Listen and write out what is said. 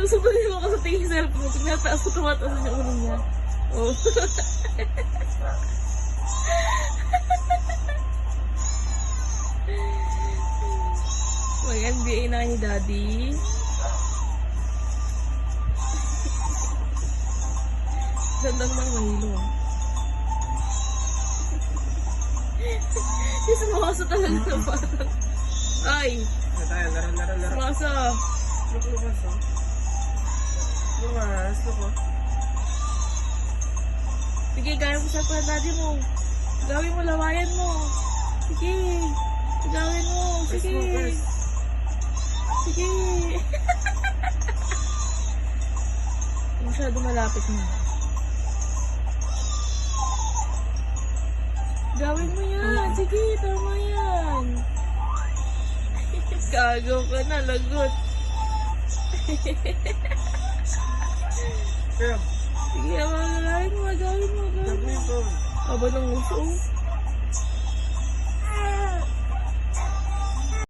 Sinusunod mo ako sa tingin cellphone. Tinataas ko, tumataas yung ulo niya. Oh. Mag-NBA na ni Daddy. Gandang mga mahilo ah. Yung sumasa talaga ng parang. Ay! Tayo, laro. Sumasa. Lukas, oh. Lukas. Sige, gawin mo sa pa daddy mo. Gawin mo, lawayan mo. Sige. Gawin mo. Sige. Sige. Masyado malapit mo. Gawin mo yan. Sige, tama yan. Gagaw ka na, lagot. Kaya, Sige, gawin mo. gagawin ko. Aba ng uso.